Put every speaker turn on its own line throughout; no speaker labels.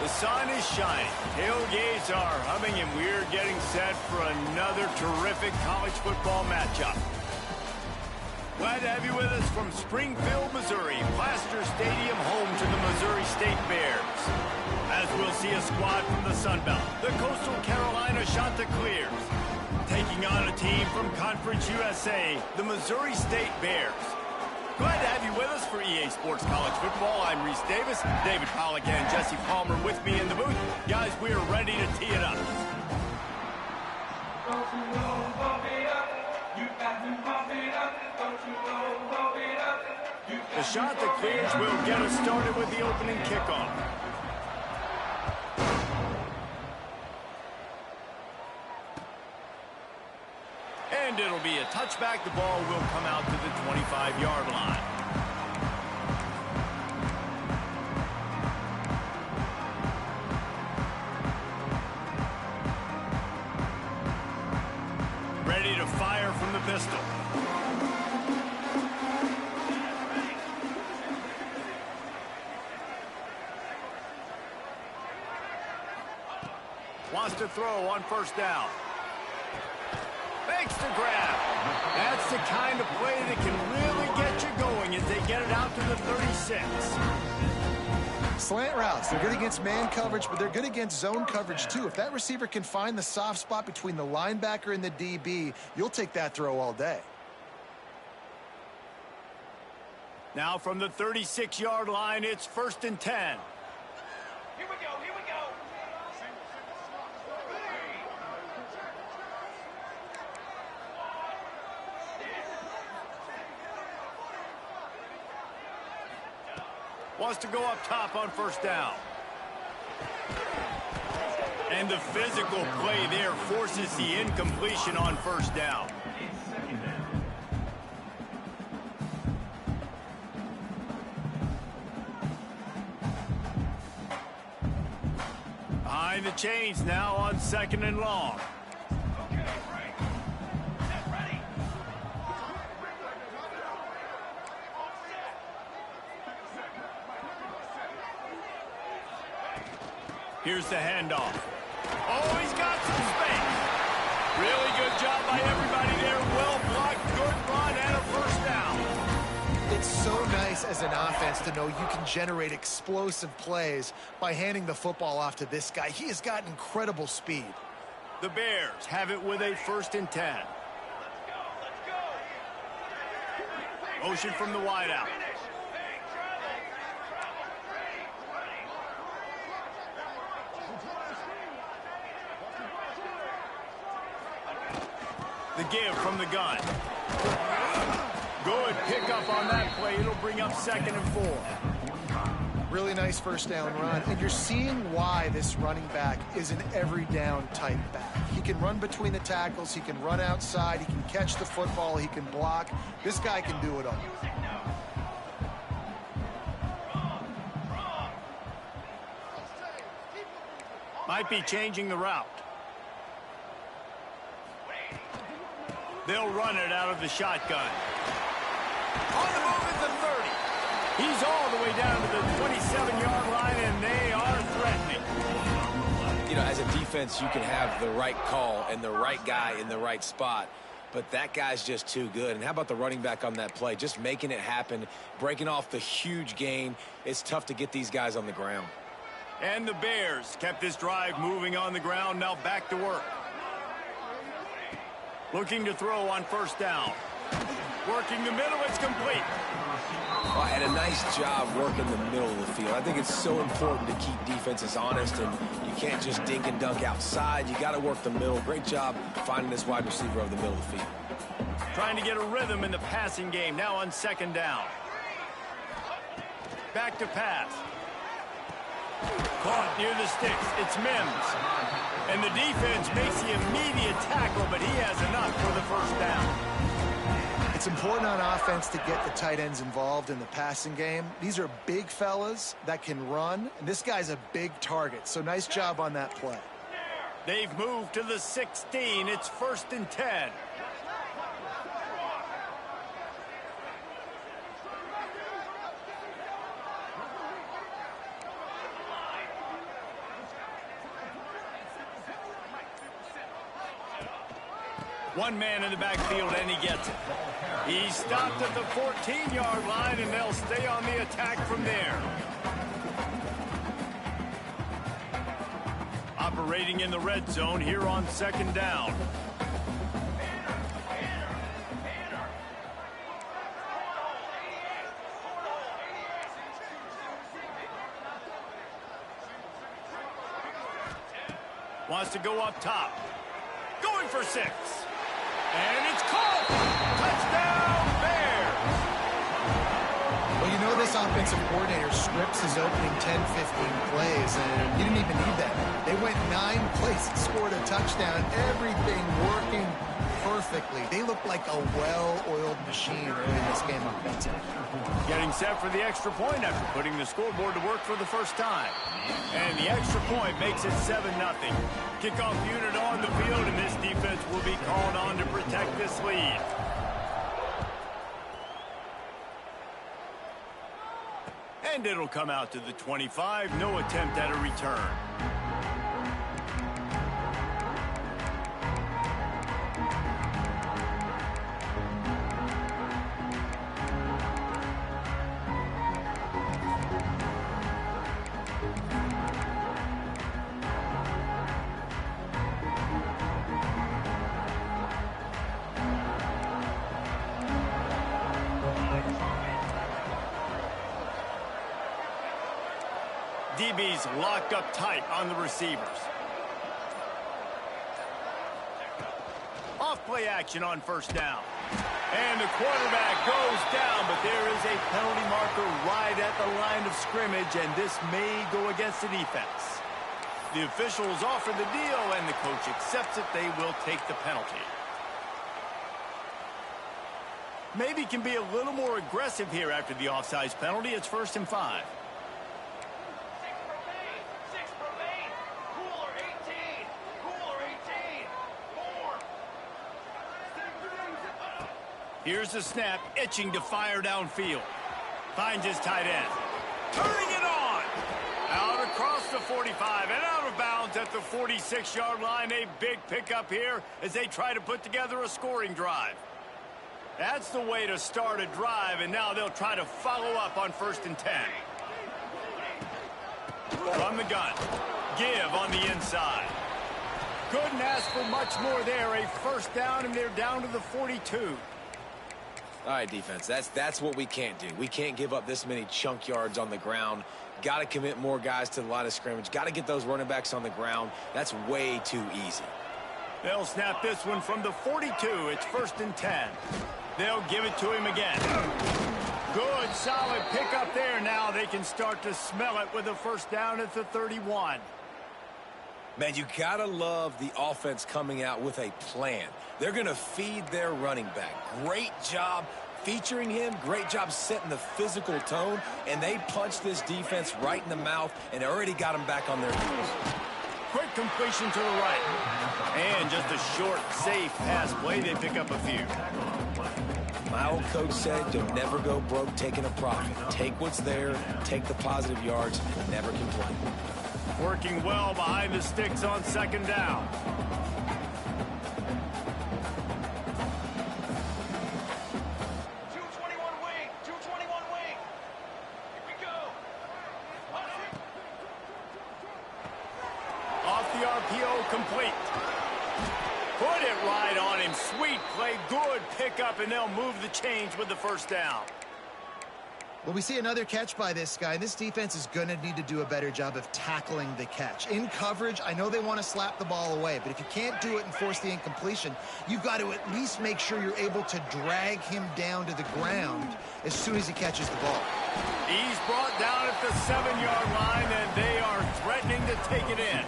The sun is shining, tailgates are humming, and we're getting set for another terrific college football matchup. Glad to have you with us from Springfield, Missouri, Plaster Stadium, home to the Missouri State Bears. As we'll see a squad from the Sun Belt, the Coastal Carolina Chanticleers, taking on a team from Conference USA, the Missouri State Bears. Glad to have you with us for EA Sports College Football. I'm Reese Davis, David Pollack and Jesse Palmer with me in the booth. Guys, we are ready to tee it up. The Chanticleers will get us started with the opening kickoff. And it'll be a touchback. The ball will come out to the 25-yard line. Ready to fire from the pistol. Wants to throw on first down. Fakes the grab. That's the kind of play that can really get you going as they get it out to the 36.
Slant routes, they're good against man coverage, but they're good against zone coverage too. If that receiver can find the soft spot between the linebacker and the DB, you'll take that throw all day.
Now from the 36-yard line, it's 1st and 10.
Here we go, here we go.
Wants to go up top on first down. And the physical play there forces the incompletion on first down. Behind the chains now on 2nd and long. Here's the handoff. Oh, he's got some space. Really good job by everybody there. Well blocked, good run, and a first down.
It's so nice as an offense to know you can generate explosive plays by handing the football off to this guy. He has got incredible speed.
The Bears have it with a 1st and 10. Motion from the wideout. The give from the gun. Good pickup on that play. It'll bring up 2nd and 4.
Really nice first down run. And you're seeing why this running back is an every down type back. He can run between the tackles. He can run outside. He can catch the football. He can block. This guy can do it all.
Might be changing the route. They'll run it out of the shotgun. On the move at the 30. He's all the way down to the 27-yard line, and they are threatening.
You know, as a defense, you can have the right call and the right guy in the right spot, but that guy's just too good. And how about the running back on that play? Just making it happen, breaking off the huge gain. It's tough to get these guys on the ground.
And the Bears kept this drive moving on the ground. Now back to work. Looking to throw on first down. Working the middle, it's complete.
Well, and a nice job working the middle of the field. I think it's so important to keep defenses honest, and you can't just dink and dunk outside. You got to work the middle. Great job finding this wide receiver over the middle of the field.
Trying to get a rhythm in the passing game. Now on 2nd down. Back to pass. Caught near the sticks. It's Mims. And the defense makes the immediate tackle, but he has enough for the first down.
It's important on offense to get the tight ends involved in the passing game. These are big fellas that can run, and this guy's a big target. So nice job on that play.
They've moved to the 16. It's 1st and 10. One man in the backfield, and he gets it. He stopped at the 14-yard line, and they'll stay on the attack from there. Operating in the red zone here on 2nd down. Wants to go up top. Going for 6. And it's caught. Touchdown, Bears.
Well, you know this offensive coordinator scripts his opening 10, 15 plays, and he didn't even need that. They went 9 plays and scored a touchdown. Everything working perfectly. They look like a well-oiled machine early in this game offensively.
Getting set for the extra point after putting the scoreboard to work for the first time. And the extra point makes it 7-0. Kickoff unit on the field, and this defense will be called on to protect this lead. And it'll come out to the 25. No attempt at a return. DB's locked up tight on the receivers. Off play action on 1st down. And the quarterback goes down, but there is a penalty marker right at the line of scrimmage, and this may go against the defense. The officials offer the deal, and the coach accepts it. They will take the penalty. Maybe can be a little more aggressive here after the offsides penalty. It's 1st and 5. Here's the snap, itching to fire downfield. Finds his tight end. Turning it on. Out across the 45 and out of bounds at the 46-yard line. A big pickup here as they try to put together a scoring drive. That's the way to start a drive, and now they'll try to follow up on 1st and 10. From the gun. Give on the inside. Couldn't ask for much more there. A 1st down, and they're down to the 42.
All right, defense, that's what we can't do. We can't give up this many chunk yards on the ground. Got to commit more guys to the line of scrimmage. Got to get those running backs on the ground. That's way too easy.
They'll snap this one from the 42. It's 1st and 10. They'll give it to him again. Good, solid pickup there. Now they can start to smell it with a 1st down at the 31.
Man, you got to love the offense coming out with a plan. They're going to feed their running back. Great job featuring him. Great job setting the physical tone. And they punched this defense right in the mouth and already got them back on their heels.
Quick completion to the right. And just a short, safe pass play. They pick up a few.
My old coach said you'll never go broke taking a profit. Take what's there, take the positive yards, and never complain.
Working well behind the sticks on 2nd down. Complete. Put it right on him. Sweet play. Good pickup, and they'll move the chains with the 1st down.
Well, we see another catch by this guy. This defense is going to need to do a better job of tackling the catch. In coverage, I know they want to slap the ball away, but if you can't do it and force the incompletion, you've got to at least make sure you're able to drag him down to the ground as soon as he catches the ball.
He's brought down at the 7-yard line, and they are threatening to take it in.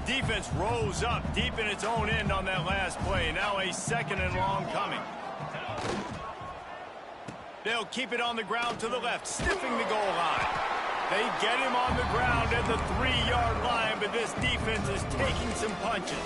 Defense rose up deep in its own end on that last play. Now a 2nd and long coming. They'll keep it on the ground to the left, sniffing the goal line. They get him on the ground at the 3-yard line, but this defense is taking some punches.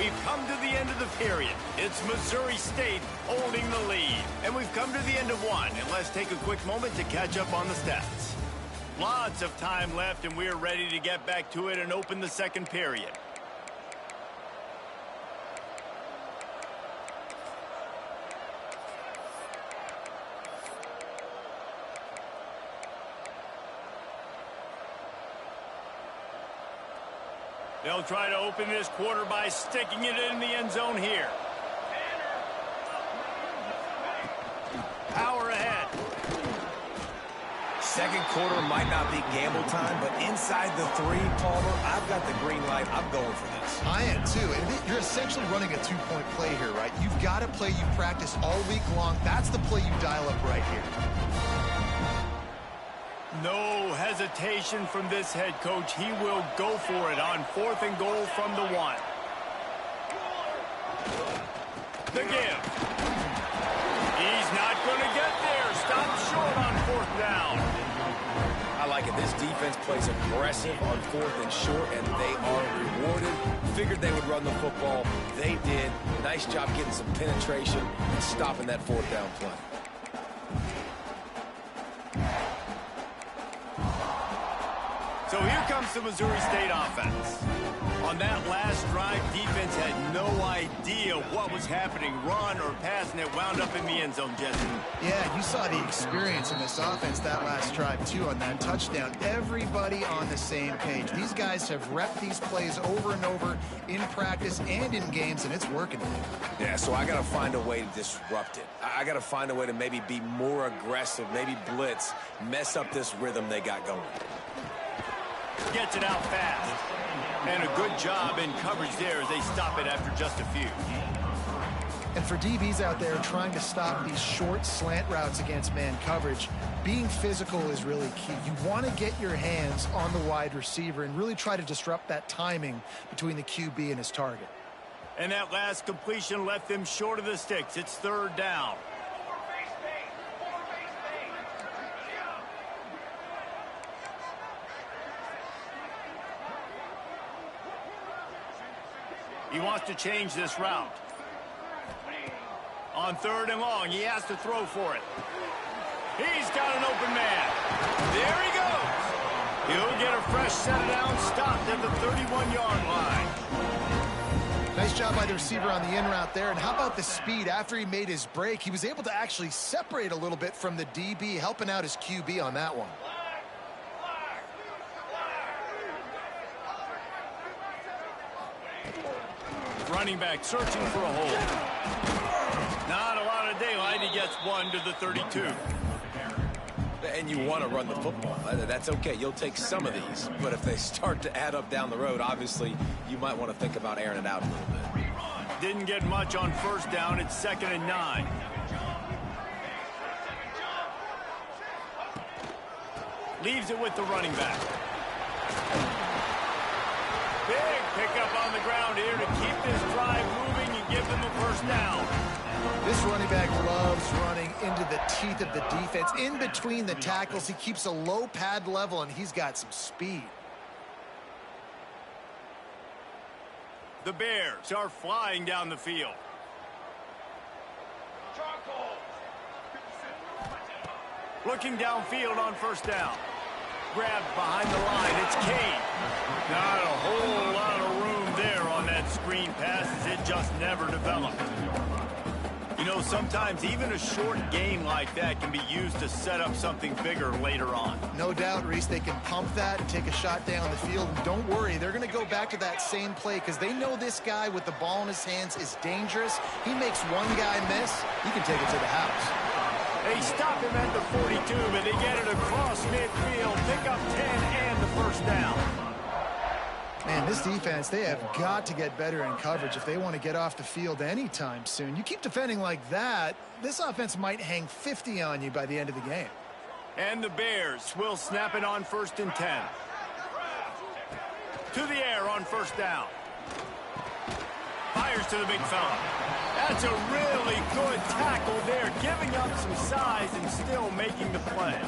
We've come to the end of the period. It's Missouri State holding the lead. And we've come to the end of one. And let's take a quick moment to catch up on the stats. Lots of time left, and we're ready to get back to it and open the second period. They'll try to open this quarter by sticking it in the end zone here. Power ahead.
Second quarter might not be gamble time, but inside the 3, Palmer, I've got the green light. I'm going for this.
I am too. And you're essentially running a 2-point play here, right? You've got to play you practice all week long. That's the play you dial up right here.
No hesitation from this head coach. He will go for it on 4th and goal from the 1. The give. He's not going to get there. Stop short on 4th down.
I like it. This defense plays aggressive on 4th and short, and they are rewarded. Figured they would run the football. They did. Nice job getting some penetration and stopping that 4th down play.
So here comes the Missouri State offense. On that last drive, defense had no idea what was happening. Run or pass, and it wound up in the end zone, Jesse.
Yeah, you saw the experience in this offense that last drive, too, on that touchdown. Everybody on the same page. These guys have repped these plays over and over in practice and in games, and it's working.
Yeah, so I got to find a way to disrupt it. I got to find a way to maybe be more aggressive, maybe blitz, mess up this rhythm they got going.
Gets it out fast. And a good job in coverage there as they stop it after just a few.
And for DBs out there trying to stop these short slant routes against man coverage, being physical is really key. You want to get your hands on the wide receiver and really try to disrupt that timing between the QB and his target.
And that last completion left them short of the sticks. It's 3rd down. He wants to change this route. On 3rd and long, he has to throw for it. He's got an open man. There he goes. He'll get a fresh set of downs, stopped at the 31-yard line.
Nice job by the receiver on the in route there. And how about the speed after he made his break? He was able to actually separate a little bit from the DB, helping out his QB on that one.
Running back searching for a hole. Not a lot of daylight. He gets one to the 32.
And you want to run the football. That's okay. You'll take some of these. But if they start to add up down the road, obviously, you might want to think about airing it out a little bit.
Didn't get much on 1st down. It's 2nd and 9. Leaves it with the running back. Big pickup on the ground here to keep this drive moving and give them a 1st down.
This running back loves running into the teeth of the defense. In between the tackles, he keeps a low pad level, and he's got some speed.
The Bears are flying down the field. Looking downfield on 1st down. Grabbed behind the line. It's Kane. Not a whole lot of room there on that screen pass as it just never developed. You know, sometimes even a short gain like that can be used to set up something bigger later on.
No doubt, Reese, they can pump that and take a shot down the field. And don't worry, they're going to go back to that same play because they know this guy with the ball in his hands is dangerous. He makes one guy miss, he can take it to the house.
They stop him at the 42, but they get it across midfield, pick up 10 and the 1st down.
Man, this defense, they have got to get better in coverage if they want to get off the field anytime soon. You keep defending like that, this offense might hang 50 on you by the end of the game.
And the Bears will snap it on 1st and 10. To the air on 1st down. Fires to the big fella. That's a really good tackle there, giving up some size and still making the play.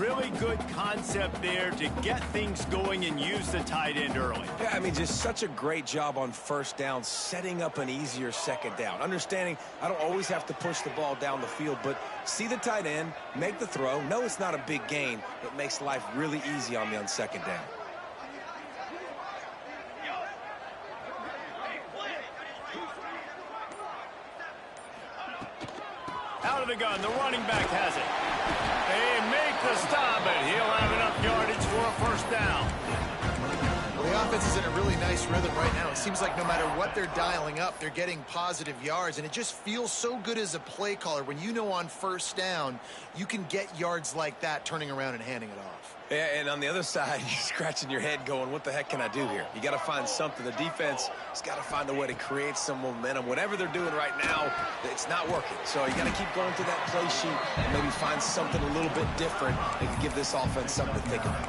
really good concept there to get things going and use the tight end early.
Yeah, I mean, just such a great job on first down, setting up an easier second down. Understanding I don't always have to push the ball down the field, but see the tight end, make the throw. No, it's not a big gain. It makes life really easy on me on second down.
Out of the gun, the running back has it. They make the stop, and he'll have enough yardage for a first down.
Well, the offense is in a really nice rhythm right now. It seems like no matter what they're dialing up, they're getting positive yards, and it just feels so good as a play caller when you know on first down you can get yards like that turning around and handing it off.
Yeah, and on the other side, you're scratching your head going, what the heck can I do here? You got to find something. The defense has got to find a way to create some momentum. Whatever they're doing right now, it's not working. So you got to keep going through that play sheet and maybe find something a little bit different that can give this offense something to think about.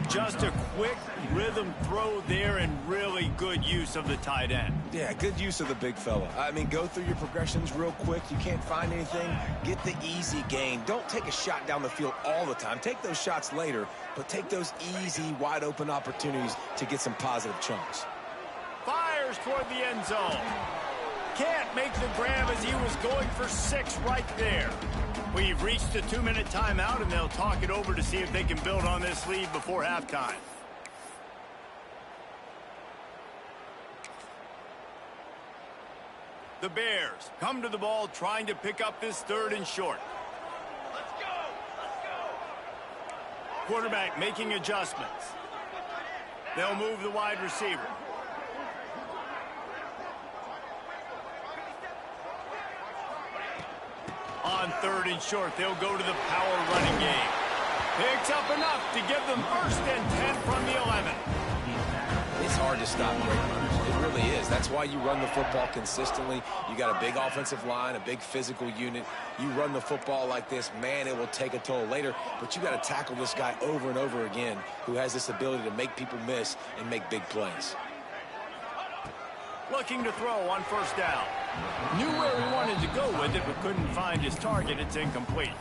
Just a quick rhythm throw there and really good use of the tight end.
Yeah, good use of the big fella. I mean, go through your progressions real quick. You can't find anything, get the easy gain. Don't take a shot down the field all the time. Take those shots later, but take those easy, wide-open opportunities to get some positive chunks.
Fires toward the end zone. Can't make the grab as he was going for 6 right there. We've reached the 2-minute timeout, and they'll talk it over to see if they can build on this lead before halftime. The Bears come to the ball trying to pick up this 3rd and short.
Let's go! Let's go!
Quarterback making adjustments. They'll move the wide receiver. On 3rd and short, they'll go to the power running game. Picks up enough to give them 1st and 10 from the 11.
It's hard to stop great runners. It really is. That's why you run the football consistently. You got a big offensive line, a big physical unit. You run the football like this, man, it will take a toll later. But you got to tackle this guy over and over again who has this ability to make people miss and make big plays.
Looking to throw on 1st down. Knew where he wanted to go with it, but couldn't find his target. It's incomplete.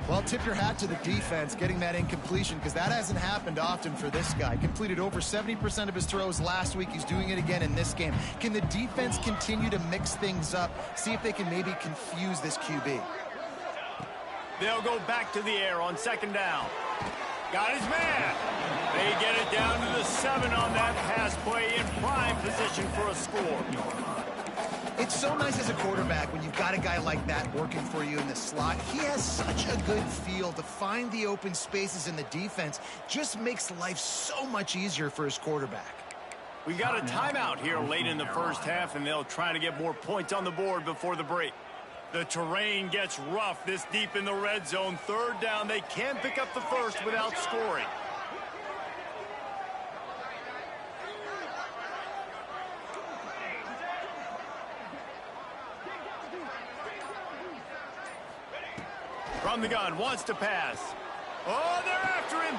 Well, tip your hat to the defense getting that incompletion, because that hasn't happened often for this guy. Completed over 70% of his throws last week. He's doing it again in this game. Can the defense continue to mix things up? See if they can maybe confuse this QB.
They'll go back to the air on 2nd down. Got his man. They get it down to the 7 on that pass play in prime position for a score.
It's so nice as a quarterback when you've got a guy like that working for you in the slot. He has such a good feel to find the open spaces in the defense. Just makes life so much easier for his quarterback.
We got a timeout here late in the 1st half, and they'll try to get more points on the board before the break. The terrain gets rough this deep in the red zone. 3rd down, they can pick up the 1st without scoring. From the gun, wants to pass. Oh, they're after him.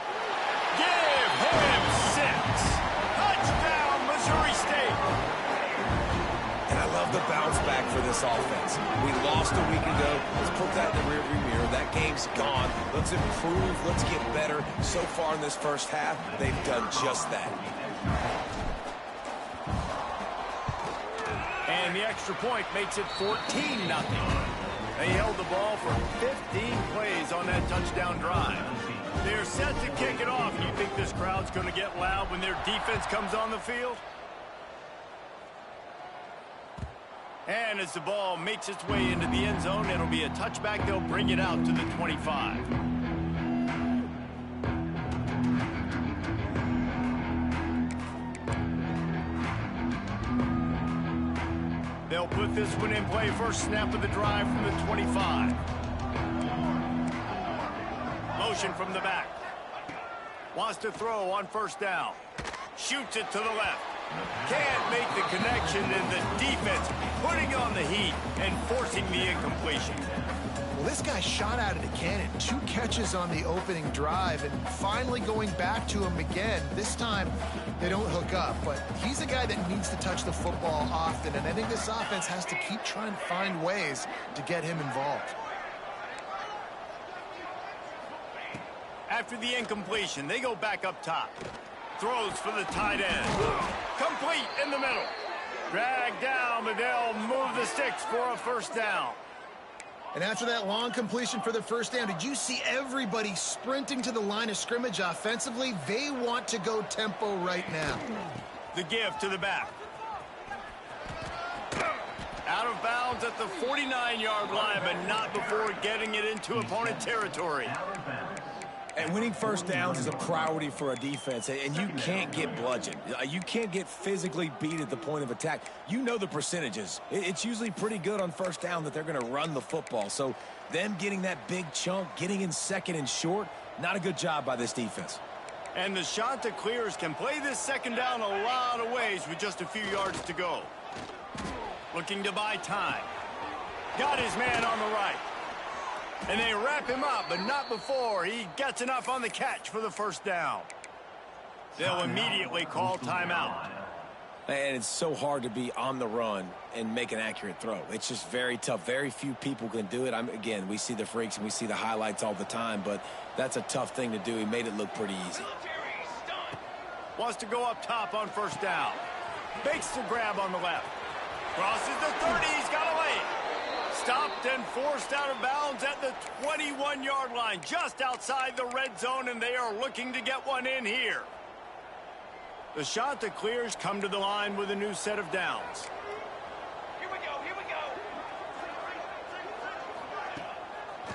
Give him 6. Touchdown, Missouri State.
And I love the bounce back for this offense. We lost a week ago. Let's put that in the rearview mirror. That game's gone. Let's improve. Let's get better. So far in this 1st half, they've done just that.
And the extra point makes it 14-0. They held the ball for 15 plays on that touchdown drive. They're set to kick it off. You think this crowd's going to get loud when their defense comes on the field? And as the ball makes its way into the end zone, it'll be a touchback. They'll bring it out to the 25. They'll put this one in play. First snap of the drive from the 25. Motion from the back. Wants to throw on 1st down. Shoots it to the left. Can't make the connection, and the defense putting on the heat and forcing the incompletion.
Well, this guy shot out of the cannon. 2 catches on the opening drive, and finally going back to him again. This time, they don't hook up, but he's a guy that needs to touch the football often, and I think this offense has to keep trying to find ways to get him involved.
After the incompletion, they go back up top. Throws for the tight end. Complete in the middle. Dragged down, but they'll move the sticks for a first down.
And after that long completion for the first down, did you see everybody sprinting to the line of scrimmage offensively? They want to go tempo right now.
The give to the back. Out of bounds at the 49-yard line, but not before getting it into opponent territory.
And winning first downs is a priority for a defense, and you can't get bludgeoned. You can't get physically beat at the point of attack. You know the percentages. It's usually pretty good on first down that they're going to run the football. So them getting that big chunk, getting in second and short, not a good job by this defense.
And the Chanticleers can play this second down a lot of ways with just a few yards to go. Looking to buy time. Got his man on the right. And they wrap him up, but not before he gets enough on the catch for the first down. They'll immediately call timeout.
And it's so hard to be on the run and make an accurate throw. It's just very tough. Very few people can do it. Again, we see the freaks and we see the highlights all the time, but that's a tough thing to do. He made it look pretty easy.
Wants to go up top on first down. Bakes the grab on the left. Crosses the 30. He's got a lane. Stopped and forced out of bounds at the 21-yard line, just outside the red zone, and they are looking to get one in here. The Chanticleers come to the line with a new set of downs.
Here we go, here we go.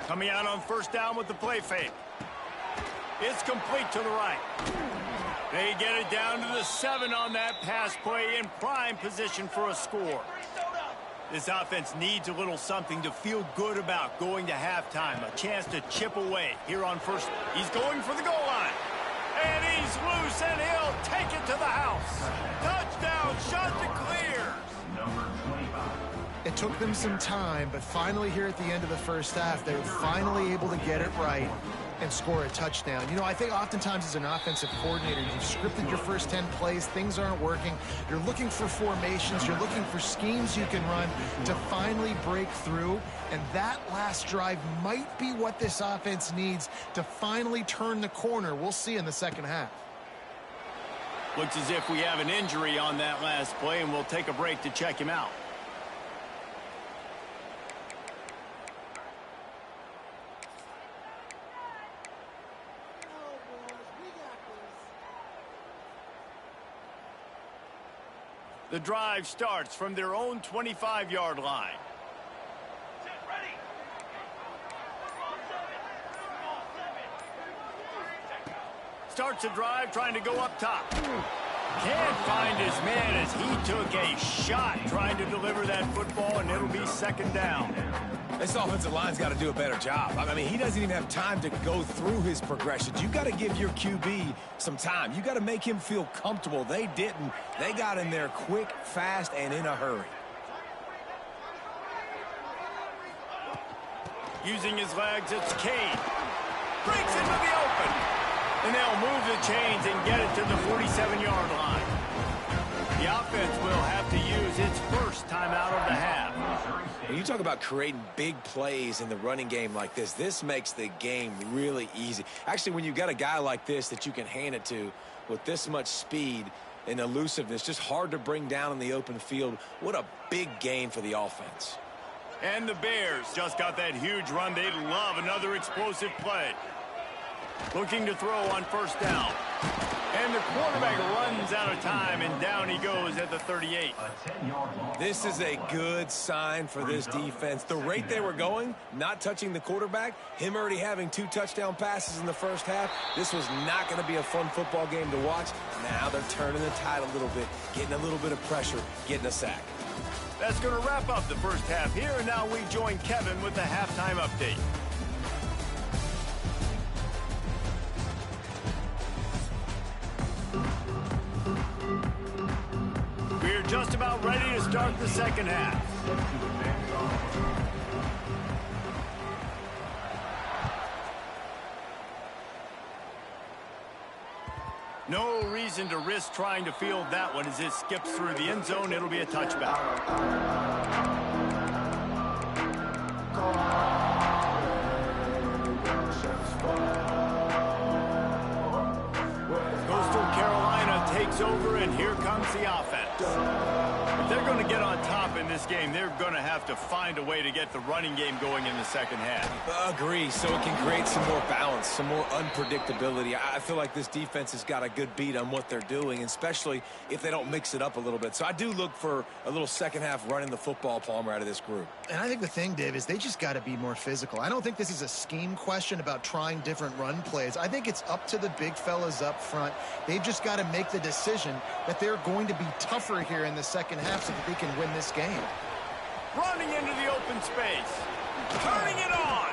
Coming out on first down with the play fake. It's complete to the right. They get it down to the 7 on that pass play in prime position for a score. This offense needs a little something to feel good about going to halftime. A chance to chip away here on first. He's going for the goal line. And he's loose, and he'll take it to the house. Touchdown, Chanticleers.
It took them some time, but finally here at the end of the first half, they were finally able to get it right and score a touchdown. You know, I think oftentimes as an offensive coordinator, you've scripted your first 10 plays, things aren't working. You're looking for formations, you're looking for schemes you can run to finally break through, and that last drive might be what this offense needs to finally turn the corner. We'll see in the second half.
Looks as if we have an injury on that last play, and we'll take a break to check him out. The drive starts from their own 25-yard line.
Set, ready.
Starts a drive trying to go up top. Can't find his man as he took a shot trying to deliver that football, and it'll be second down.
This offensive line's got to do a better job. I mean, he doesn't even have time to go through his progressions. You got to give your QB some time. You got to make him feel comfortable. They didn't. They got in there quick, fast, and in a hurry.
Using his legs, it's Kane. Breaks into the open. And they'll move the chains and get it to the 47-yard line. The offense will have to use its first timeout of the half.
When you talk about creating big plays in the running game like this makes the game really easy. Actually, when you got a guy like this that you can hand it to with this much speed and elusiveness, just hard to bring down in the open field, what a big gain for the offense.
And the Bears just got that huge run. They'd love another explosive play. Looking to throw on first down. And the quarterback runs out of time, and down he goes at the 38.
This is a good sign for this defense. The rate they were going, not touching the quarterback, him already having 2 touchdown passes in the first half, this was not going to be a fun football game to watch. Now they're turning the tide a little bit, getting a little bit of pressure, getting a sack.
That's going to wrap up the first half here, and now we join Kevin with the halftime update. We're just about ready to start the second half. No reason to risk trying to field that one as it skips through the end zone. It'll be a touchback. this game, they're going to have to find a way to get the running game going in the second half.
Agree, so it can create some more balance, some more unpredictability. I feel like this defense has got a good beat on what they're doing, especially if they don't mix it up a little bit. So I do look for a little second half running the football, Palmer, out of this group.
And I think the thing, Dave, is they just got to be more physical. I don't think this is a scheme question about trying different run plays. I think it's up to the big fellas up front. They've just got to make the decision that they're going to be tougher here in the second half so that they can win this game.
Running into the open space. Turning it on.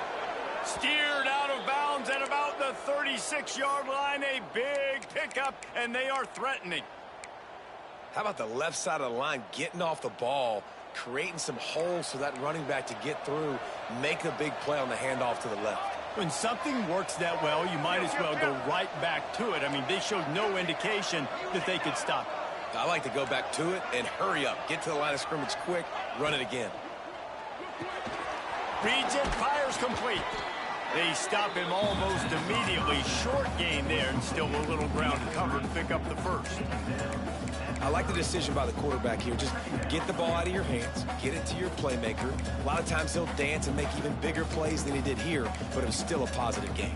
Steered out of bounds at about the 36-yard line. A big pickup, and they are threatening.
How about the left side of the line getting off the ball, creating some holes for that running back to get through, make a big play on the handoff to the left.
When something works that well, you might as well go right back to it. I mean, they showed no indication that they could stop it.
I like to go back to it and hurry up. Get to the line of scrimmage quick, run it again.
Reads it, fires complete. They stop him almost immediately. Short gain there, and still a little ground to cover to pick up the first.
I like the decision by the quarterback here. Just get the ball out of your hands, get it to your playmaker. A lot of times he'll dance and make even bigger plays than he did here, but it was still a positive game.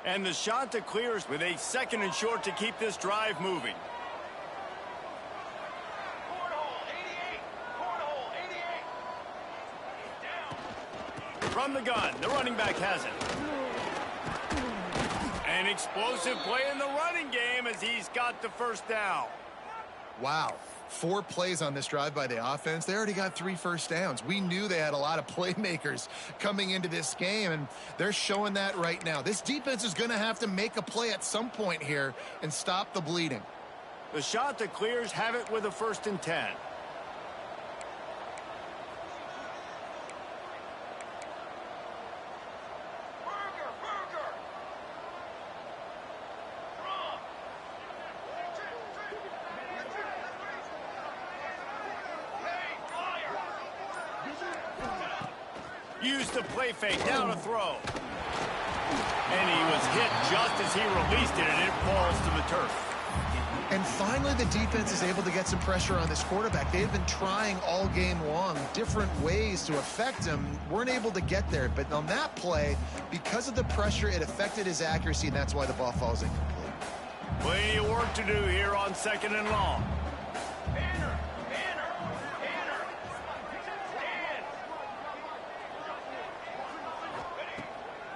And the shot to clears with a second and short to keep this drive moving. From the gun, the running back has it. An explosive play in the running game as he's got the first down.
Wow. 4 plays on this drive by the offense. They already got 3 first downs. We knew they had a lot of playmakers coming into this game, and they're showing that right now. This defense is going to have to make a play at some point here and stop the bleeding.
The shot to clears have it with a 1st and 10. Used the play fake, down to throw. And he was hit just as he released it, and it falls to the turf.
And finally, the defense is able to get some pressure on this quarterback. They've been trying all game long different ways to affect him. Weren't able to get there. But on that play, because of the pressure, it affected his accuracy, and that's why the ball falls incomplete.
Plenty of work to do here on 2nd and long.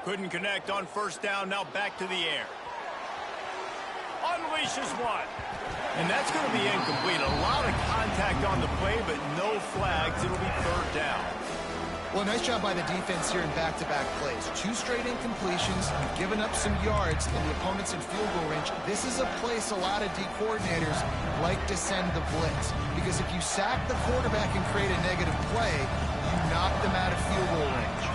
Couldn't connect on 1st down, now back to the air. Unleashes one. And that's going to be incomplete. A lot of contact on the play, but no flags. It'll be 3rd down.
Well, nice job by the defense here in back-to-back plays. 2 straight incompletions, giving up some yards, and the opponent's in field goal range. This is a place a lot of D coordinators like to send the blitz. Because if you sack the quarterback and create a negative play, you knock them out of field goal range.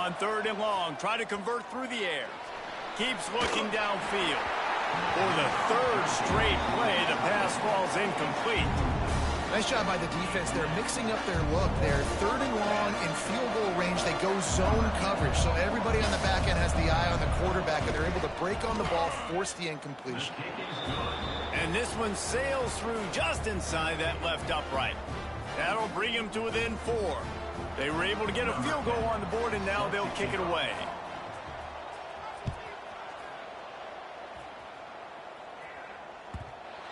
On 3rd and long, try to convert through the air. Keeps looking downfield. For the 3rd straight play, the pass falls incomplete.
Nice job by the defense. They're mixing up their look. They're 3rd and long in field goal range. They go zone coverage. So everybody on the back end has the eye on the quarterback, and they're able to break on the ball, force the incompletion.
And this one sails through just inside that left upright. That'll bring him to within 4. They were able to get a field goal on the board, and now they'll kick it away.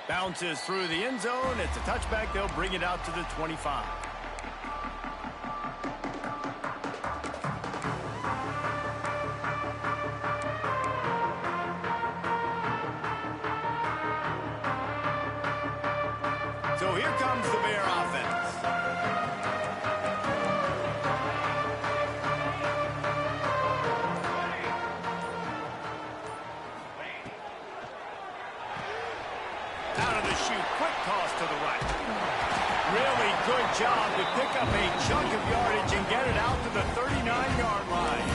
Bounces through the end zone. It's a touchback. They'll bring it out to the 25. So here comes the Bear offense. Out of the chute, quick toss to the right. Really good job to pick up a chunk of yardage and get it out to the 39-yard line.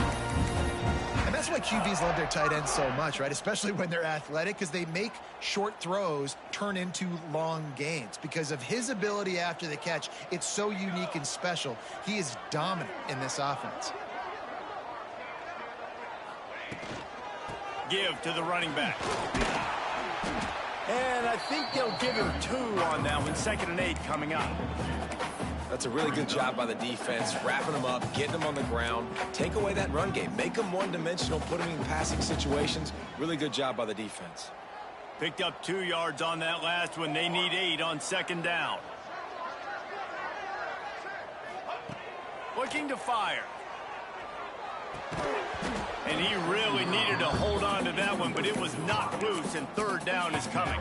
And That's why QBs love their tight ends so much, right? Especially when they're athletic, because they make short throws turn into long gains. Because of his ability after the catch, it's so unique and special. He is dominant in this offense.
Give to the running back. And I think they'll give him 2 on that one. 2nd and 8 coming up.
That's a really good job by the defense, wrapping them up, getting them on the ground, take away that run game, make them one-dimensional, put them in passing situations. Really good job by the defense.
Picked up 2 yards on that last one. They need 8 on 2nd down. Looking to fire. And he really needed to hold on to that one, but it was knocked loose, and 3rd down is coming.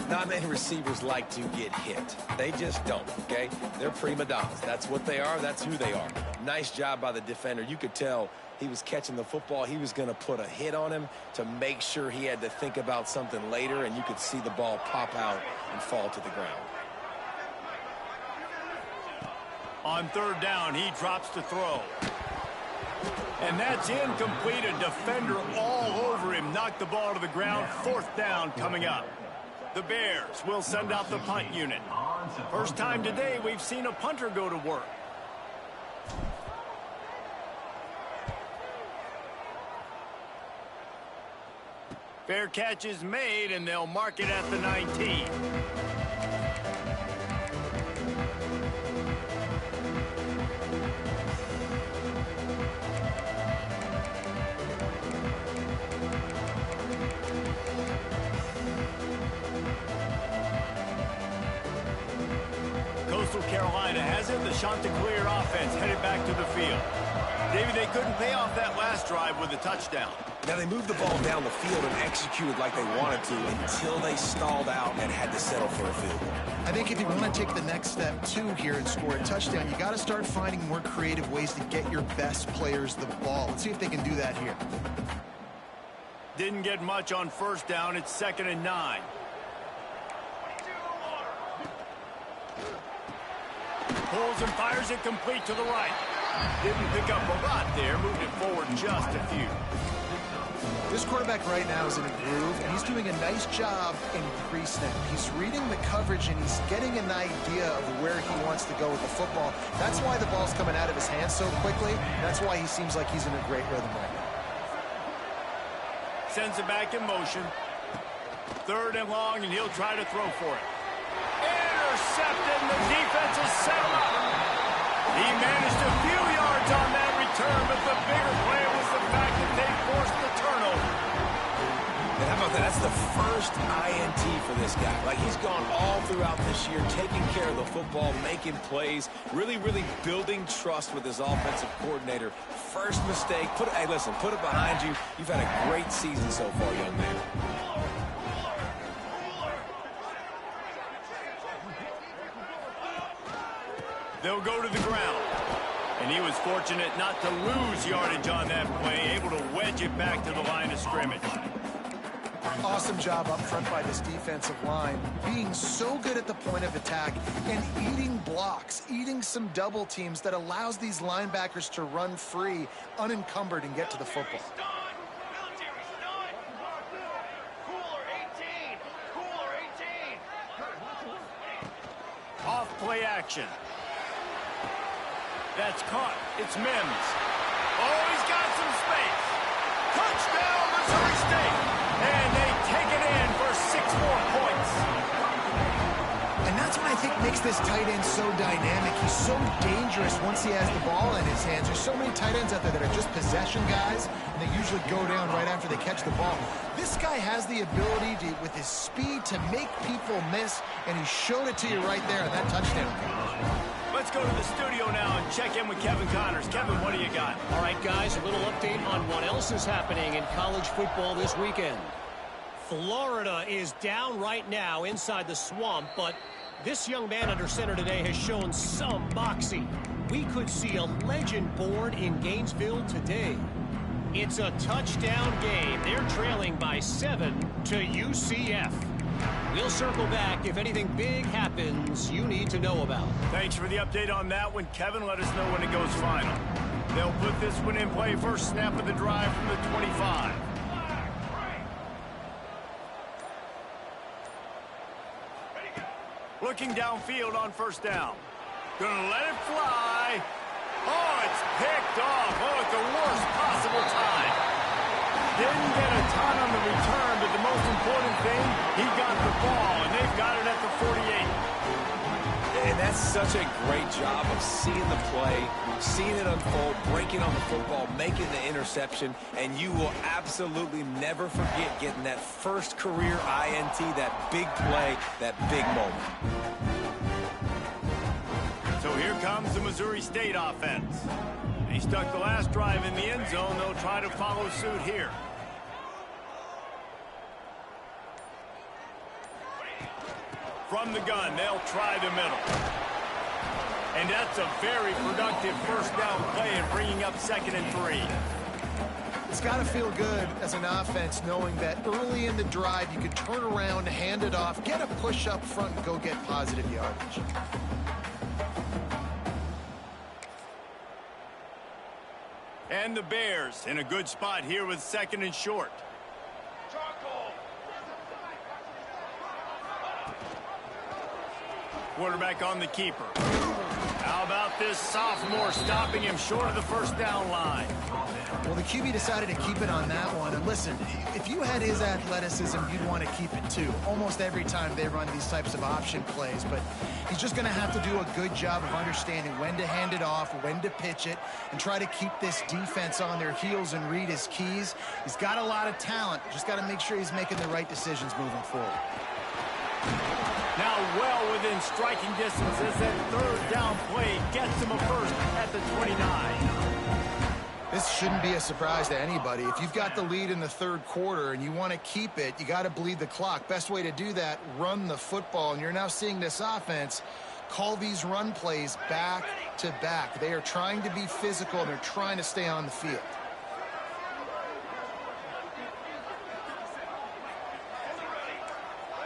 Not many receivers like to get hit. They just don't, okay? They're prima donnas. That's what they are. That's who they are. Nice job by the defender. You could tell he was catching the football. He was going to put a hit on him to make sure he had to think about something later, and you could see the ball pop out and fall to the ground.
On 3rd down, he drops to throw. And that's incomplete. A defender all over him. Knocked the ball to the ground. 4th down coming up. The Bears will send out the punt unit. First time today we've seen a punter go to work. Fair catch is made, and they'll mark it at the 19. Coastal Carolina has it. The Chanticleer offense headed back to the field. David, they couldn't pay off that last drive with a touchdown.
Now, they moved the ball down the field and executed like they wanted to until they stalled out and had to settle for a field goal.
I think if you want to take the next step, too, here and score a touchdown, you got to start finding more creative ways to get your best players the ball. Let's see if they can do that here.
Didn't get much on 1st down. It's 2nd and 9. Pulls and fires it complete to the right. Didn't pick up a lot there. Moved it forward just a few.
This quarterback right now is in a groove, and he's doing a nice job in pre-snap. He's reading the coverage, and he's getting an idea of where he wants to go with the football. That's why the ball's coming out of his hands so quickly. That's why he seems like he's in a great rhythm right now.
Sends it back in motion. 3rd and long, and he'll try to throw for it. Intercepted, and the defense has set him up. He managed a few yards on that return, but the bigger play was the fact that they forced the turnover.
And how about that? That's the first INT for this guy. Like, he's gone all throughout this year, taking care of the football, making plays, really, really building trust with his offensive coordinator. First mistake. Hey, listen, put it behind you. You've had a great season so far, young man.
They'll go to the ground. And he was fortunate not to lose yardage on that play, able to wedge it back to the line of scrimmage.
Awesome job up front by this defensive line, being so good at the point of attack and eating blocks, eating some double teams that allows these linebackers to run free, unencumbered, and get to the football.
Off play action. That's caught. It's Mims. Oh, he's got some space. Touchdown, Missouri State. And they take it in for 6 more points.
And that's what I think makes this tight end so dynamic. He's so dangerous once he has the ball in his hands. There's so many tight ends out there that are just possession guys, and they usually go down right after they catch the ball. This guy has the ability to, with his speed, to make people miss, and he showed it to you right there in that touchdown.
Let's go to the studio now and check in with Kevin Connors. Kevin, what do you got?
All right, guys, a little update on what else is happening in college football this weekend. Florida is down right now inside the swamp, but this young man under center today has shown some moxie. We could see a legend born in Gainesville today. It's a touchdown game. They're trailing by 7 to UCF. We'll circle back if anything big happens you need to know about.
Thanks for the update on that one, Kevin. Let us know when it goes final. They'll put this one in play first snap of the drive from the 25. Looking downfield on first down. Gonna let it fly. Oh, it's picked off. Oh, at the worst possible time. Didn't get a ton on the return, but the most important thing, he got the ball, and they've got it at the 48.
And that's such a great job of seeing the play, seeing it unfold, breaking on the football, making the interception, and you will absolutely never forget getting that first career INT, that big play, that big moment.
So here comes the Missouri State offense. He stuck the last drive in the end zone. They'll try to follow suit here. From the gun, they'll try the middle. And that's a very productive first down play and bringing up 2nd and 3.
It's got to feel good as an offense knowing that early in the drive you could turn around, hand it off, get a push up front, and go get positive yardage.
And the Bears in a good spot here with 2nd and short. Quarterback on the keeper. How about this sophomore stopping him short of the first down line?
Well, the QB decided to keep it on that one. And listen, if you had his athleticism, you'd want to keep it too. Almost every time they run these types of option plays. But he's just going to have to do a good job of understanding when to hand it off, when to pitch it, and try to keep this defense on their heels and read his keys. He's got a lot of talent. Just got to make sure he's making the right decisions moving forward.
Now well within striking distance as that third down play gets him a first at the 29.
This shouldn't be a surprise to anybody. If you've got the lead in the third quarter and you want to keep it, you got to bleed the clock. Best way to do that, run the football. And you're now seeing this offense call these run plays back to back. They are trying to be physical and they're trying to stay on the field.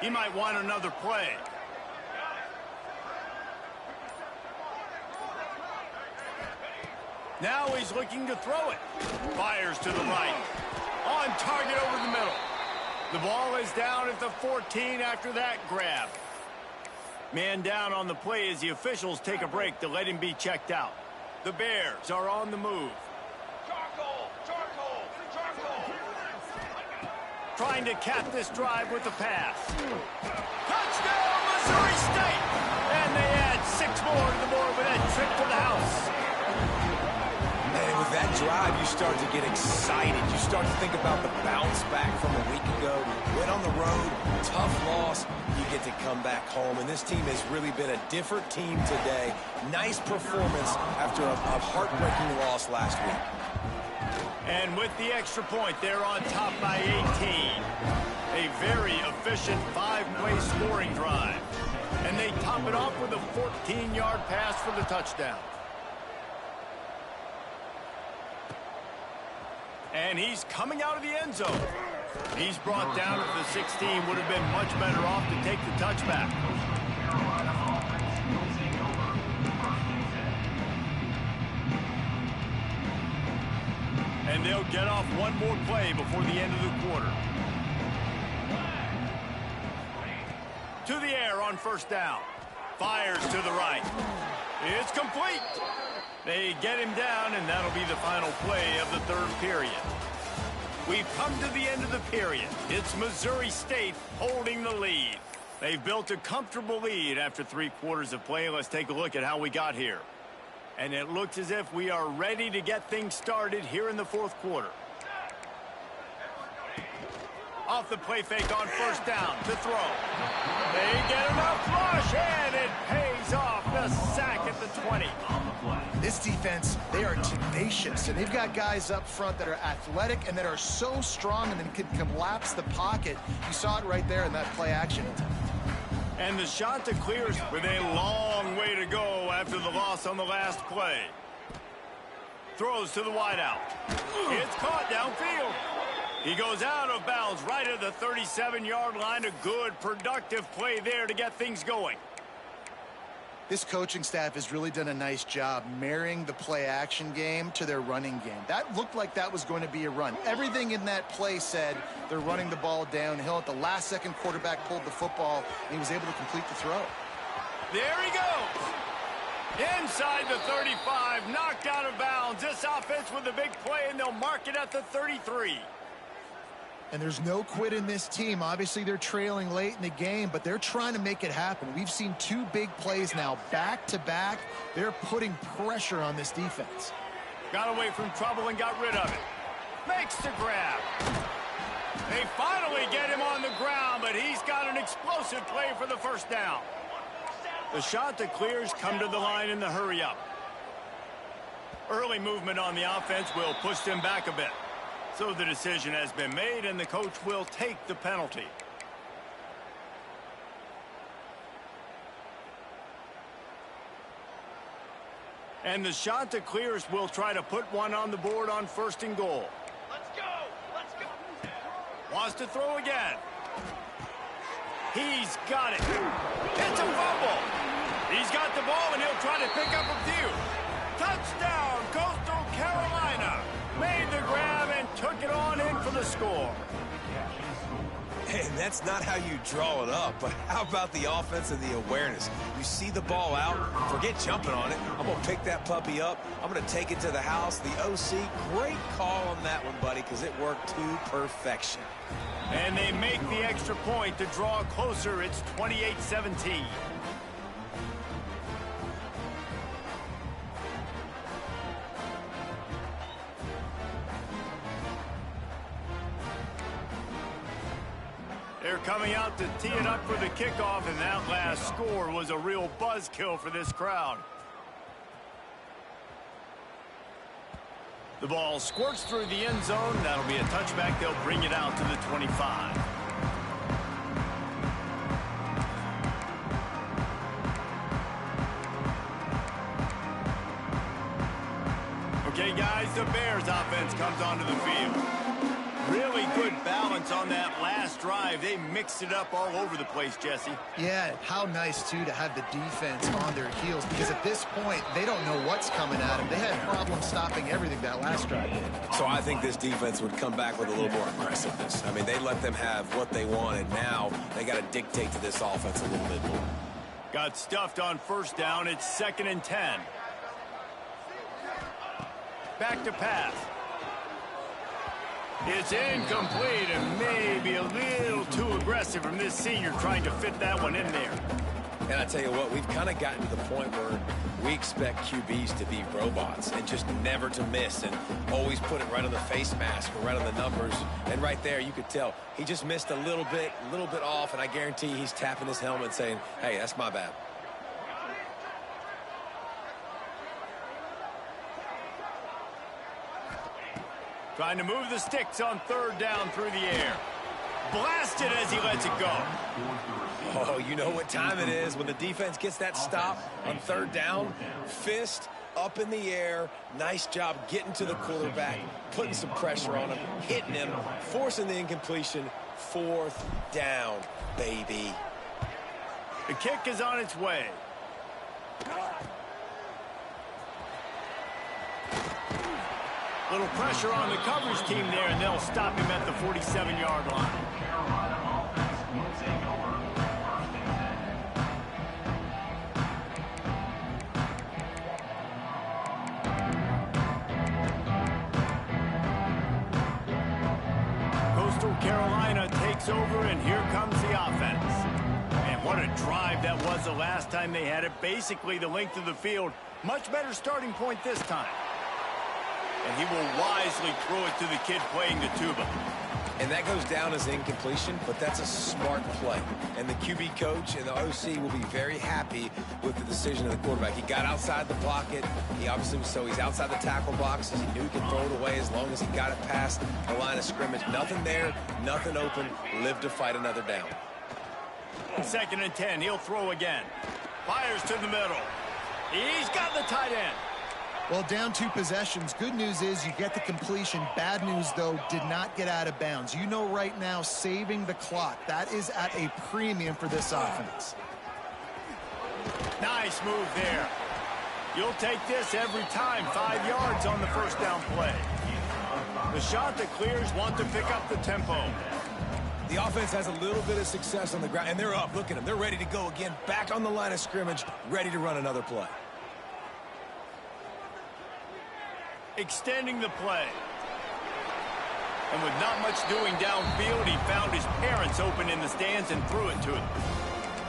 He might want another play. Now he's looking to throw it. Fires to the right. On target over the middle. The ball is down at the 14 after that grab. Man down on the play as the officials take a break to let him be checked out. The Bears are on the move. Trying to cap this drive with the pass. Touchdown, Missouri State! And they add 6 more to the board with that trip to the house.
And with that drive, you start to get excited. You start to think about the bounce back from a week ago. Went on the road, tough loss. You get to come back home. And this team has really been a different team today. Nice performance after a heartbreaking loss last week.
And with the extra point, they're on top by 18. A very efficient 5-play scoring drive. And they top it off with a 14-yard pass for the touchdown. And he's coming out of the end zone. He's brought down at the 16. Would have been much better off to take the touchback. And they'll get off one more play before the end of the quarter. To the air on first down. Fires to the right. It's complete. They get him down, and that'll be the final play of the third period. We've come to the end of the period. It's Missouri State holding the lead. They've built a comfortable lead after 3 quarters of play. Let's take a look at how we got here. And it looks as if we are ready to get things started here in the fourth quarter. Off the play fake on first down to throw. They get enough rush, and it pays off. The sack at the 20.
This defense, they are tenacious, and they've got guys up front that are athletic and that are so strong and then can collapse the pocket. You saw it right there in that play action.
And the shot to clear with a long way to go after the loss on the last play. Throws to the wideout. It's caught downfield. He goes out of bounds right at the 37-yard line. A good, productive play there to get things going.
This coaching staff has really done a nice job marrying the play-action game to their running game. That looked like that was going to be a run. Everything in that play said they're running the ball downhill. At the last second, quarterback pulled the football, and he was able to complete the throw.
There he goes. Inside the 35, knocked out of bounds. This offense with a big play, and they'll mark it at the 33.
And there's no quit in this team. Obviously, they're trailing late in the game, but they're trying to make it happen. We've seen two big plays now, back-to-back. They're putting pressure on this defense.
Got away from trouble and got rid of it. Makes the grab. They finally get him on the ground, but he's got an explosive play for the first down. The shot that clears come to the line in the hurry-up. Early movement on the offense will push them back a bit. So the decision has been made, and the coach will take the penalty. And the shot that clears will try to put one on the board on 1st and goal.
Let's go! Let's go!
Wants to throw again. He's got it. It's a fumble. He's got the ball, and he'll try to pick up a few. Touchdown, Coastal Carolina. Made the grab and took it on in for the score.
And that's not how you draw it up, but how about the offense and the awareness? You see the ball out, forget jumping on it. I'm going to pick that puppy up. I'm going to take it to the house. The OC, great call on that one, buddy, because it worked to perfection.
And they make the extra point to draw closer. It's 28-17. They're coming out to tee it up for the kickoff, and that last score was a real buzzkill for this crowd. The ball squirts through the end zone. That'll be a touchback. They'll bring it out to the 25. Okay, guys, the Bears offense comes onto the field. Really good balance on that last drive. They mixed it up all over the place, Jesse.
Yeah, how nice, too, to have the defense on their heels, because at this point, they don't know what's coming at them. They had problems stopping everything that last drive.
So I think this defense would come back with a little more aggressiveness. I mean, they let them have what they wanted. Now they got to dictate to this offense a little bit more.
Got stuffed on 1st down. It's 2nd and 10. Back to pass. It's incomplete and maybe a little too aggressive from this senior trying to fit that one in there.
And I tell you what, we've kind of gotten to the point where we expect QBs to be robots and just never to miss and always put it right on the face mask or right on the numbers. And right there, you could tell he just missed a little bit off, and I guarantee he's tapping his helmet saying, hey, that's my bad.
Trying to move the sticks on 3rd down through the air. Blasted as he lets it go.
Oh, you know what time it is when the defense gets that stop on 3rd down. Fist up in the air. Nice job getting to the quarterback, putting some pressure on him, hitting him, forcing the incompletion. 4th down, baby.
The kick is on its way. Little pressure on the coverage team there, and they'll stop him at the 47-yard line. Coastal Carolina takes over, and here comes the offense. And what a drive that was the last time they had it. Basically the length of the field. Much better starting point this time. And he will wisely throw it to the kid playing the tuba.
And that goes down as incompletion, but that's a smart play. And the QB coach and the OC will be very happy with the decision of the quarterback. He got outside the pocket. He obviously, so he's outside the tackle boxes. He knew he could throw it away as long as he got it past the line of scrimmage. Nothing there, nothing open. Live to fight another down.
2nd and 10. He'll throw again. Fires to the middle. He's got the tight end.
Well, down 2 possessions. Good news is you get the completion. Bad news, though, did not get out of bounds. You know right now, saving the clock. That is at a premium for this offense.
Nice move there. You'll take this every time. 5 yards on the first down play. The shot that clears want to pick up the tempo.
The offense has a little bit of success on the ground, and they're up. Look at them. They're ready to go again. Back on the line of scrimmage, ready to run another play.
Extending the play. And with not much doing downfield, he found his parents open in the stands and threw it to him.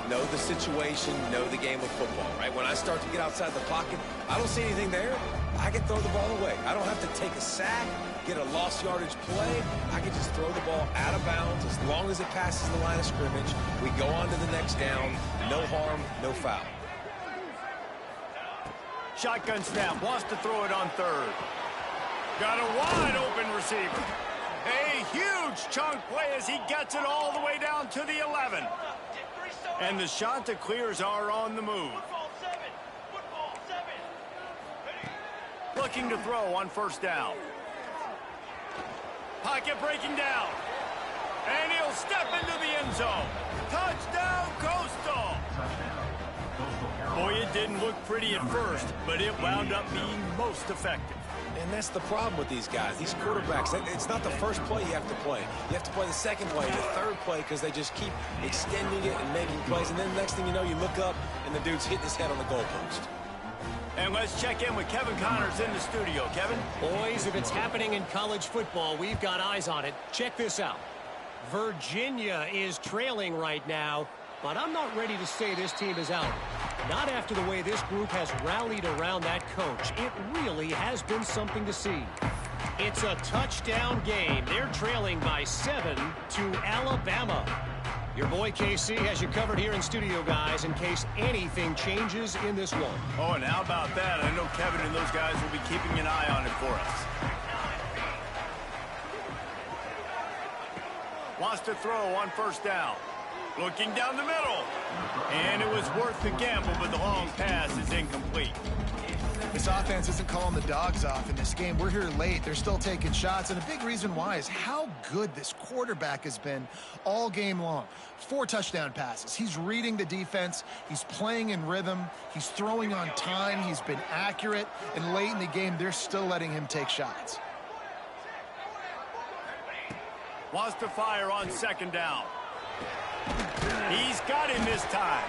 Know the situation, know the game of football, right? When I start to get outside the pocket, I don't see anything there. I can throw the ball away. I don't have to take a sack, get a lost yardage play. I can just throw the ball out of bounds as long as it passes the line of scrimmage. We go on to the next down. No harm, no foul.
Shotgun snap. Wants to throw it on third. Got a wide open receiver. A huge chunk play as he gets it all the way down to the 11. And the shot that clears are on the move. Looking to throw on first down. Pocket breaking down. And he'll step into the end zone. Touchdown, Coastal. Boy, it didn't look pretty at first, but it wound up being most effective.
And that's the problem with these guys, these quarterbacks. It's not the first play you have to play. You have to play the second play, the third play, because they just keep extending it and making plays. And then the next thing you know, you look up, and the dude's hitting his head on the goalpost.
And let's check in with Kevin Connors in the studio. Kevin?
Boys, if it's happening in college football, we've got eyes on it. Check this out. Virginia is trailing right now, but I'm not ready to say this team is out. Not after the way this group has rallied around that coach. It really has been something to see. It's a touchdown game. They're trailing by 7 to Alabama. Your boy KC has you covered here in studio, guys, in case anything changes in this one.
Oh, and how about that? I know Kevin and those guys will be keeping an eye on it for us. Wants to throw on first down. Looking down the middle. And it was worth the gamble, but the long pass is incomplete.
This offense isn't calling the dogs off in this game. We're here late. They're still taking shots, and a big reason why is how good this quarterback has been all game long. 4 touchdown passes. He's reading the defense. He's playing in rhythm. He's throwing on time. He's been accurate. And late in the game, they're still letting him take shots.
Wants to fire on second down. He's got him this time.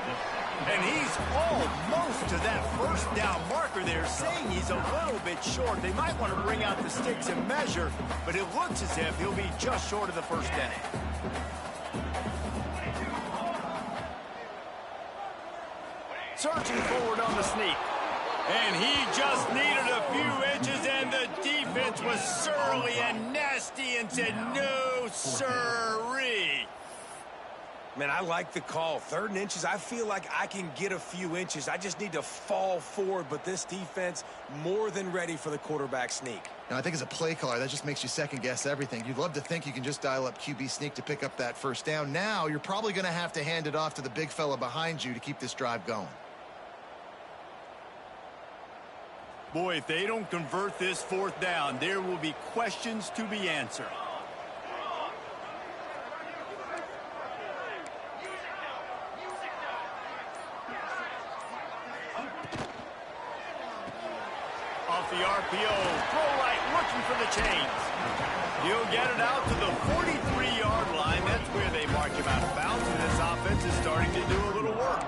And he's almost to that first down marker there, saying he's a little bit short. They might want to bring out the sticks and measure, but it looks as if he'll be just short of the first down. Searching forward on the sneak. And he just needed a few inches, and the defense was surly and nasty and said, no, sirree.
Man, I like the call. 3rd and inches, I feel like I can get a few inches. I just need to fall forward, but this defense more than ready for the quarterback sneak.
Now, I think as a play caller, that just makes you second-guess everything. You'd love to think you can just dial up QB sneak to pick up that first down. Now, you're probably going to have to hand it off to the big fella behind you to keep this drive going.
Boy, if they don't convert this 4th down, there will be questions to be answered. Off the RPO, throw right, looking for the chains. He'll get it out to the 43-yard line. That's where they mark him out of bounds, and this offense is starting to do a little work.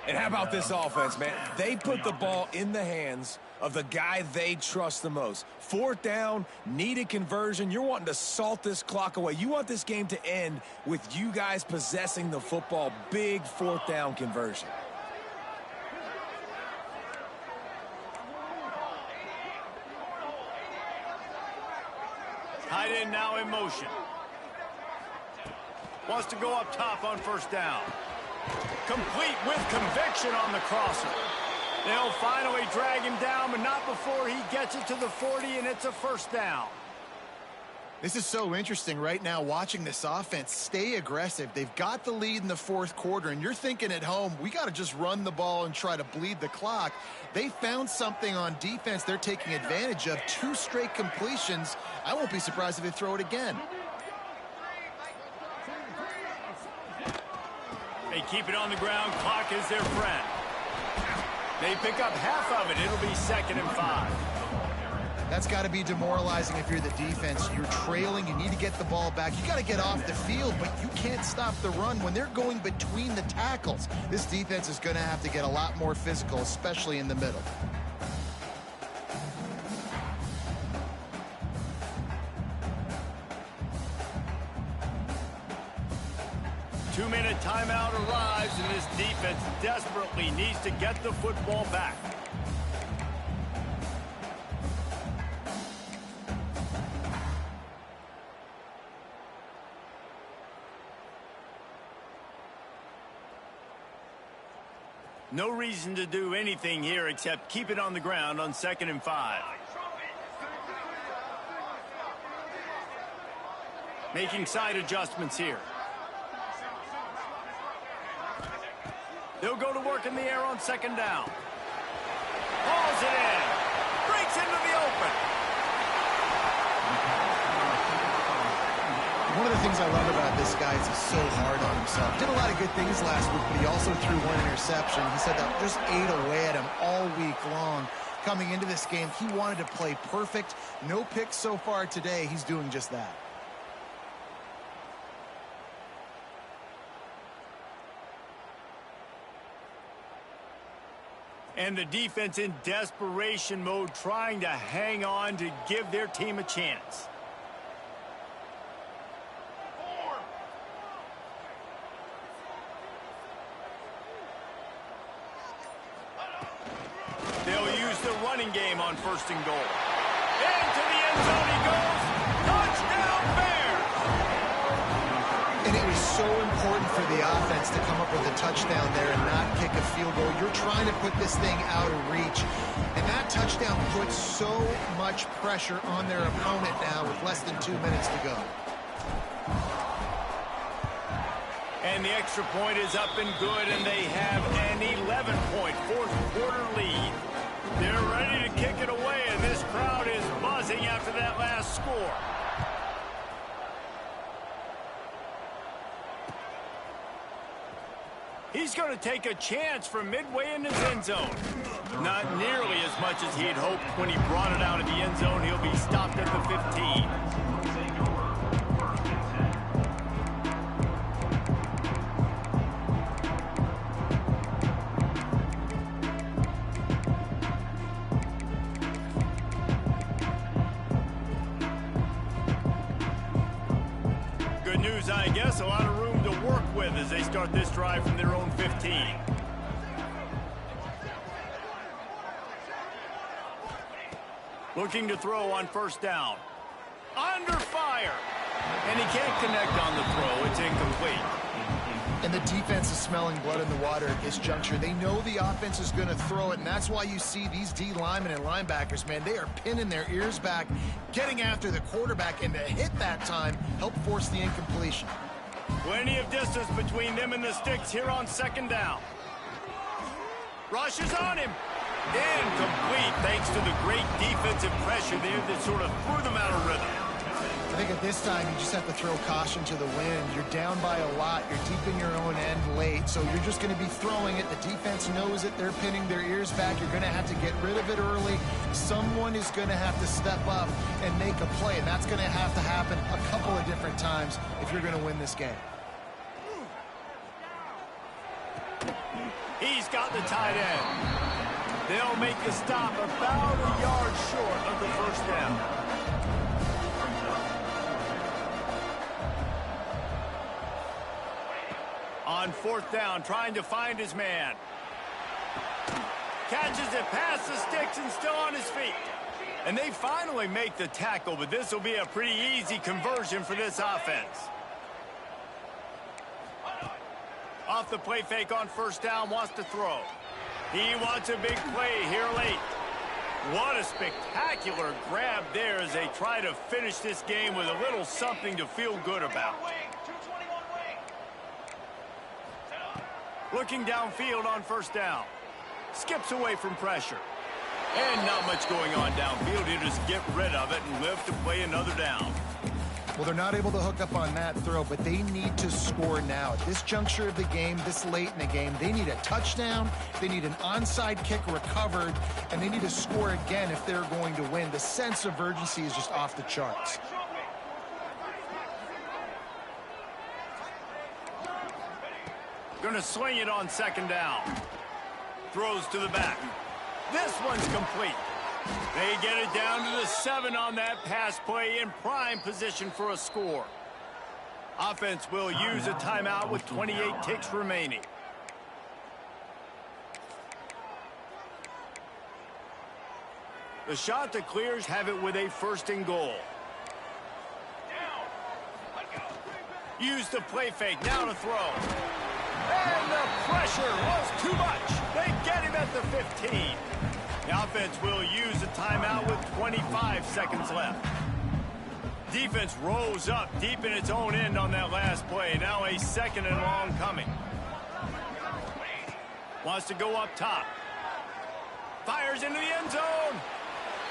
And how about this offense, man? They put the ball in the hands of the guy they trust the most. 4th down, needed conversion. You're wanting to salt this clock away. You want this game to end with you guys possessing the football. Big 4th down conversion.
Tight end now in motion. Wants to go up top on first down. Complete with conviction on the crosser. They'll finally drag him down, but not before he gets it to the 40, and it's a first down.
This is so interesting right now, watching this offense stay aggressive. They've got the lead in the 4th quarter, and you're thinking at home, we got to just run the ball and try to bleed the clock. They found something on defense they're taking advantage of. 2 straight completions. I won't be surprised if they throw it again.
They keep it on the ground. Clock is their friend. They pick up half of it. It'll be 2nd and 5.
That's got to be demoralizing if you're the defense. You're trailing. You need to get the ball back. You got to get off the field, but you can't stop the run when they're going between the tackles. This defense is going to have to get a lot more physical, especially in the middle.
Two-minute timeout arrives, and this defense desperately needs to get the football back. No reason to do anything here except keep it on the ground on 2nd and 5. Making side adjustments here. They'll go to work in the air on 2nd down. Hauls it in. Breaks into the open.
One of the things I love about this guy is he's so hard on himself. Did a lot of good things last week, but he also threw one interception. He said that just ate away at him all week long. Coming into this game, he wanted to play perfect. No picks so far today. He's doing just that.
And the defense in desperation mode, trying to hang on to give their team a chance. They'll use the running game on 1st and goal. Into the end zone he goes. Touchdown Bears!
And it was so important for the offense to come up with a touchdown there and not kick a field goal. You're trying to put this thing out of reach. And that touchdown puts so much pressure on their opponent now with less than 2 minutes to go.
And the extra point is up and good, and they have an 11-point fourth-quarter lead. They're ready to kick it away, and this crowd is buzzing after that last score. He's going to take a chance from midway in his end zone. Not nearly as much as he had hoped when he brought it out of the end zone. He'll be stopped at the 15. Good news, I guess. A lot of room to work with as they start this drive from their own 15. Looking to throw on 1st down. Under fire. And he can't connect on the throw. It's incomplete.
And the defense is smelling blood in the water at this juncture. They know the offense is going to throw it, and that's why you see these D linemen and linebackers, man, they are pinning their ears back, getting after the quarterback, and to hit that time, help force the incompletion.
Plenty of distance between them and the sticks here on 2nd down. Rushes on him. Incomplete thanks to the great defensive pressure there that sort of threw them out of rhythm.
I think at this time, you just have to throw caution to the wind. You're down by a lot. You're deep in your own end late, so you're just going to be throwing it. The defense knows it. They're pinning their ears back. You're going to have to get rid of it early. Someone is going to have to step up and make a play, and that's going to have to happen a couple of different times if you're going to win this game.
He's got the tight end. They'll make the stop about a yard short of the 1st down. On 4th down, trying to find his man. Catches it past the sticks and still on his feet. And they finally make the tackle, but this will be a pretty easy conversion for this offense. Off the play fake on 1st down, wants to throw. He wants a big play here late. What a spectacular grab there as they try to finish this game with a little something to feel good about. Looking downfield on 1st down. Skips away from pressure. And not much going on downfield. He'll just get rid of it and live to play another down.
Well, they're not able to hook up on that throw, but they need to score now. At this juncture of the game, this late in the game, they need a touchdown, they need an onside kick recovered, and they need to score again if they're going to win. The sense of urgency is just off the charts.
Going to swing it on second down. Throws to the back. This one's complete. They get it down to the 7 on that pass play in prime position for a score. Offense will use a timeout with 28 ticks remaining. The shot that clears have it with a 1st and goal. Use the play fake, now to throw. And the pressure was too much. They get him at the 15. The offense will use a timeout with 25 seconds left. Defense rose up deep in its own end on that last play. Now a 2nd and long coming. Wants to go up top. Fires into the end zone.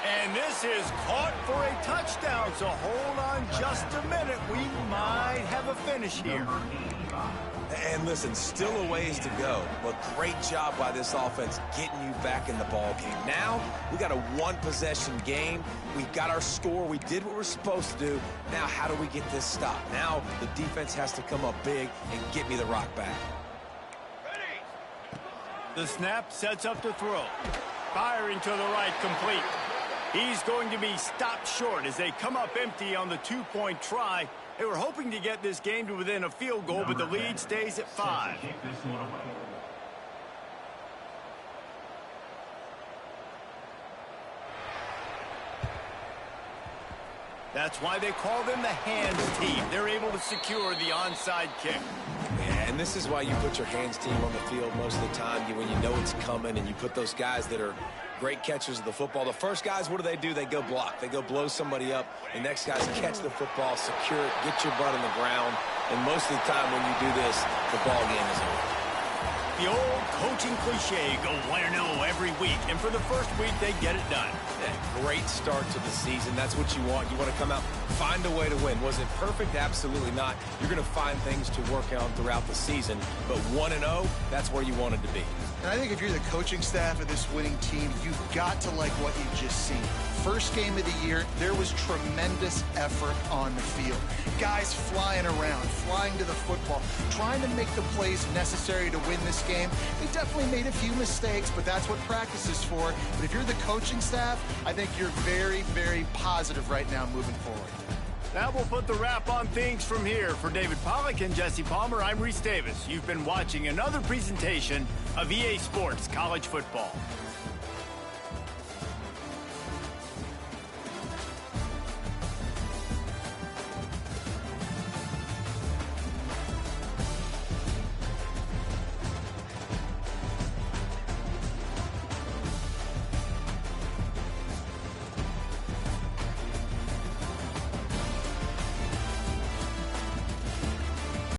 And this is caught for a touchdown. So hold on just a minute. We might have a finish here.
And listen, still a ways to go, but great job by this offense getting you back in the ball game. Now, we got a 1-possession game. We got our score. We did what we're supposed to do. Now, how do we get this stopped? Now, the defense has to come up big and get me the rock back.
The snap sets up to throw. Firing to the right, complete. He's going to be stopped short as they come up empty on the 2-point try. They were hoping to get this game to within a field goal, but the lead stays at 5. That's why they call them the hands team. They're able to secure the onside kick.
Yeah, and this is why you put your hands team on the field most of the time when you know it's coming, and you put those guys that are great catchers of the football. The first guys, what do? They go block. They go blow somebody up. The next guys catch the football, secure it, get your butt on the ground. And most of the time when you do this, the ball game is over.
The old coaching cliche, go 1-0 every week. And for the first week, they get it done.
Yeah, great start to the season. That's what you want. You want to come out, find a way to win. Was it perfect? Absolutely not. You're going to find things to work on throughout the season. But 1-0, that's where you wanted to be.
And I think if you're the coaching staff of this winning team, you've got to like what you've just seen. First game of the year, there was tremendous effort on the field. Guys flying around, flying to the football, trying to make the plays necessary to win this game. They definitely made a few mistakes, but that's what practice is for. But if you're the coaching staff, I think you're very, very positive right now moving forward.
That will put the wrap on things from here. For David Pollack and Jesse Palmer, I'm Reese Davis. You've been watching another presentation of EA Sports College Football.